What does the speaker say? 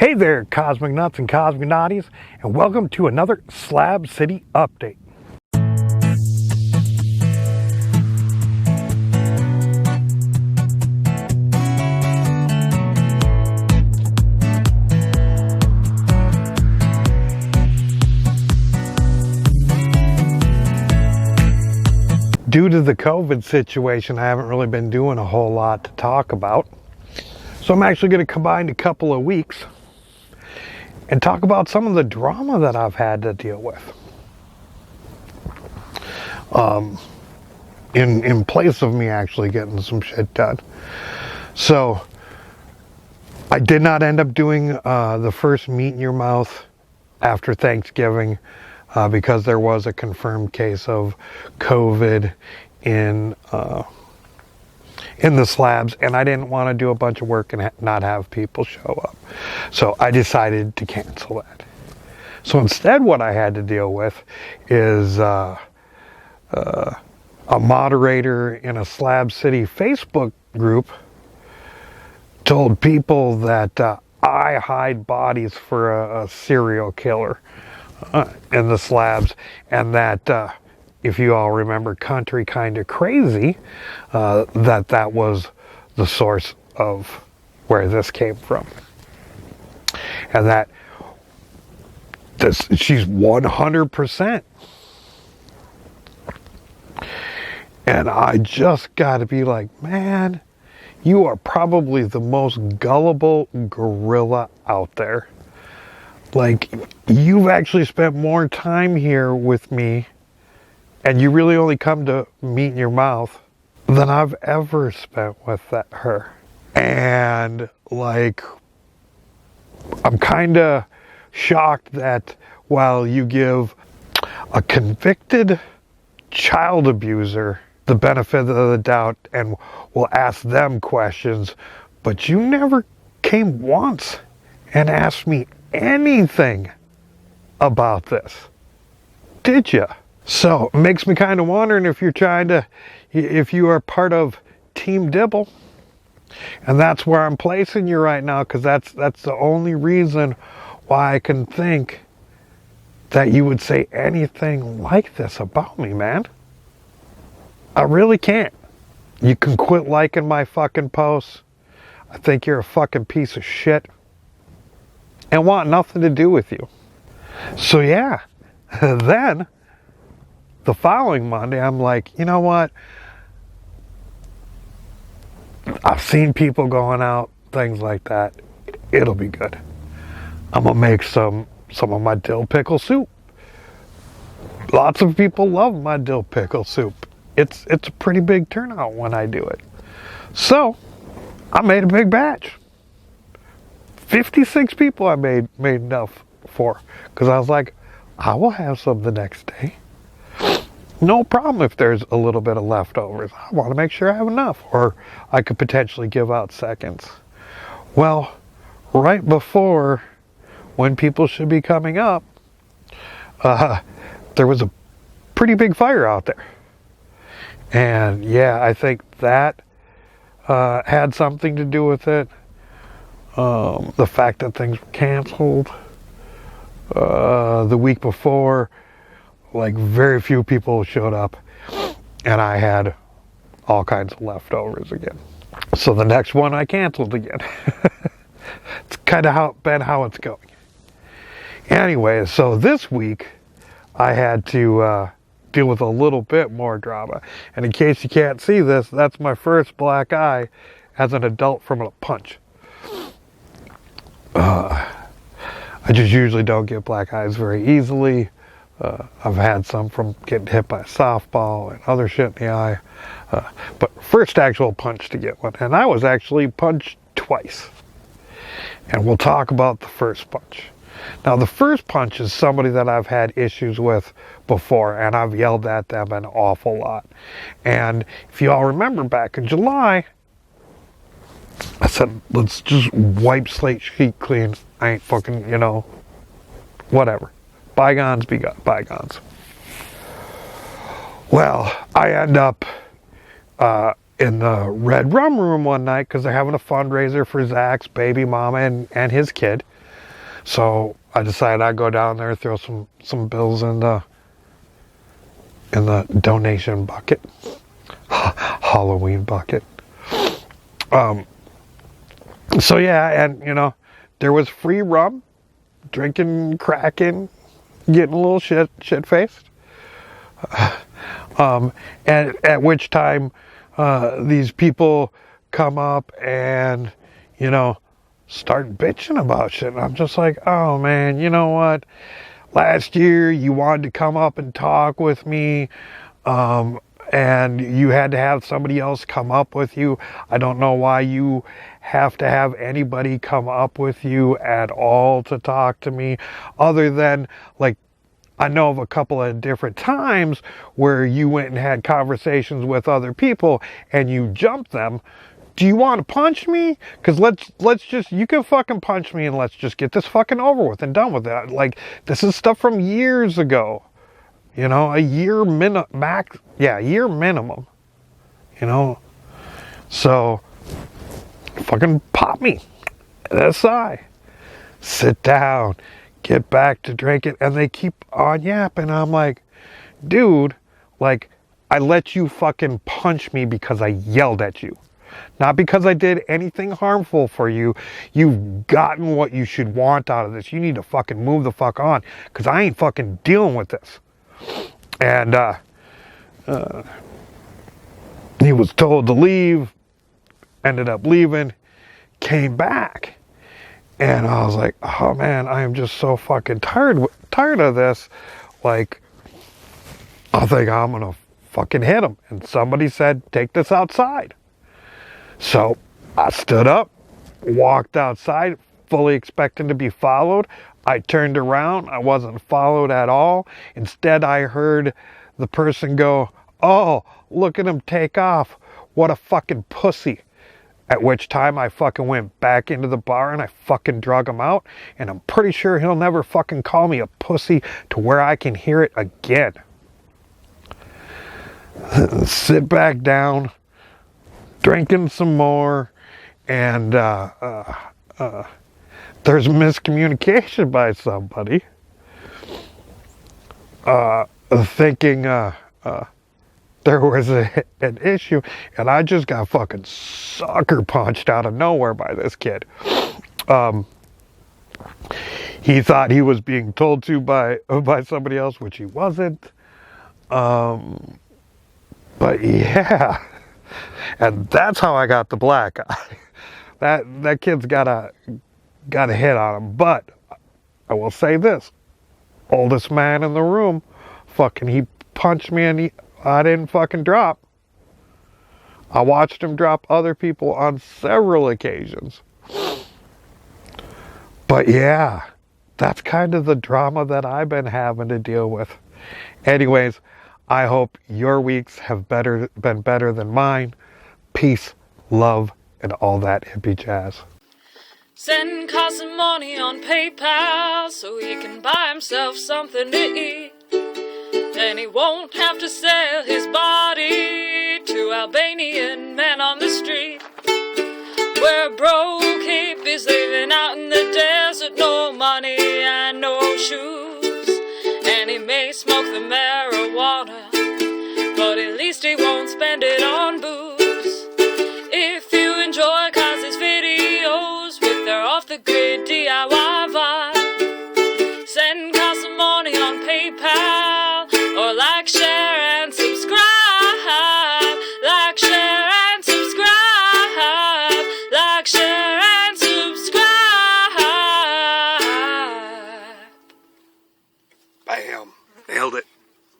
Hey there, Cosmic Nuts and Cosmic Naughties, and welcome to another Slab City update. Due to the COVID situation, I haven't really been doing a whole lot to talk about. So I'm actually going to combine a couple of weeks and talk about some of the drama that I've had to deal with. In place of me actually getting some shit done. So I did not end up doing the first Meet in Your Mouth after Thanksgiving because there was a confirmed case of COVID in the slabs, and I didn't want to do a bunch of work and not have people show up. So I decided to cancel that. So instead what I had to deal with is a moderator in a Slab City Facebook group told people that I hide bodies for a serial killer in the slabs, and that if you all remember Country Kinda Crazy, that was the source of where this came from. And that she's 100%. And I just got to be like, man, you are probably the most gullible gorilla out there. Like, you've actually spent more time here with me, and you really only come to Meet in Your Mouth, than I've ever spent with her. And like, I'm kind of shocked that while you give a convicted child abuser the benefit of the doubt and will ask them questions, but you never came once and asked me anything about this, did you? So it makes me kind of wondering if if you are part of Team Dibble, and that's where I'm placing you right now, because that's the only reason why I can think that you would say anything like this about me, man. I really can't. You can quit liking my fucking posts. I think you're a fucking piece of shit and want nothing to do with you. So yeah, then the following Monday, I'm like, you know what? I've seen people going out, things like that. It'll be good. I'm gonna make some of my dill pickle soup. Lots of people love my dill pickle soup. It's a pretty big turnout when I do it. So I made a big batch. 56 people I made enough for, because I was like, I will have some the next day. No problem if there's a little bit of leftovers. I want to make sure I have enough, or I could potentially give out seconds. Well, right before when people should be coming up, there was a pretty big fire out there. And yeah, I think that had something to do with it. The fact that things were canceled the week before, like very few people showed up, and I had all kinds of leftovers again. So the next one I canceled again. It's kind of been how it's going. Anyway, so this week I had to deal with a little bit more drama. And in case you can't see this, that's my first black eye as an adult from a punch. I just usually don't get black eyes very easily. I've had some from getting hit by a softball and other shit in the eye. But first actual punch to get one. And I was actually punched twice. And we'll talk about the first punch. Now, the first punch is somebody that I've had issues with before, and I've yelled at them an awful lot. And if you all remember back in July, I said, let's just wipe slate sheet clean. I ain't fucking, whatever. Bygones be bygones. Well, I end up in the Red Rum Room one night because they're having a fundraiser for Zach's baby mama and his kid. So I decided I'd go down there, throw some bills in the donation bucket, Halloween bucket. So yeah, and you know, there was free rum, drinking, cracking, getting a little shit faced. And at which time these people come up and, you know, start bitching about shit. And I'm just like, oh man, you know what? Last year you wanted to come up and talk with me, and you had to have somebody else come up with you. I don't know why you have to have anybody come up with you at all to talk to me, other than, like, I know of a couple of different times where you went and had conversations with other people and you jumped them. Do you want to punch me? Because let's just, you can fucking punch me and let's just get this fucking over with and done with it. Like, this is stuff from years ago. You know, a year max, yeah, a year minimum. You know, so fucking pop me. SI. Sit down. Get back to drinking. And they keep on yapping. I'm like, dude, like, I let you fucking punch me because I yelled at you. Not because I did anything harmful for you. You've gotten what you should want out of this. You need to fucking move the fuck on. Because I ain't fucking dealing with this. And he was told to leave. Ended up leaving. Came back. And I was like, oh man, I am just so fucking tired of this. Like, I think I'm gonna fucking hit him. And somebody said, take this outside. So I stood up, walked outside, fully expecting to be followed. I turned around. I wasn't followed at all. Instead, I heard the person go, oh, look at him take off. What a fucking pussy. At which time I fucking went back into the bar and I fucking drug him out. And I'm pretty sure he'll never fucking call me a pussy to where I can hear it again. Sit back down, drinking some more, and there's miscommunication by somebody, thinking there was an issue, and I just got fucking sucker punched out of nowhere by this kid. He thought he was being told to by somebody else, which he wasn't. But yeah, and that's how I got the black eye. That kid's got a hit on him. But I will say this: oldest man in the room, fucking, he punched me and I didn't fucking drop. I watched him drop other people on several occasions. But yeah, that's kind of the drama that I've been having to deal with. Anyways, I hope your weeks have been better than mine. Peace, love, and all that hippie jazz. Send Carl some money on PayPal so he can buy himself something to eat. Then he won't have to sell his body to Albanian men on the street. Where a broke hippie's living out in the desert, no money and no shoes. And he may smoke the marijuana, but at least he won't spend it on booze. If you enjoy Kaz's videos with their off-the-grid DIY vibe, send Kaz some money on PayPal.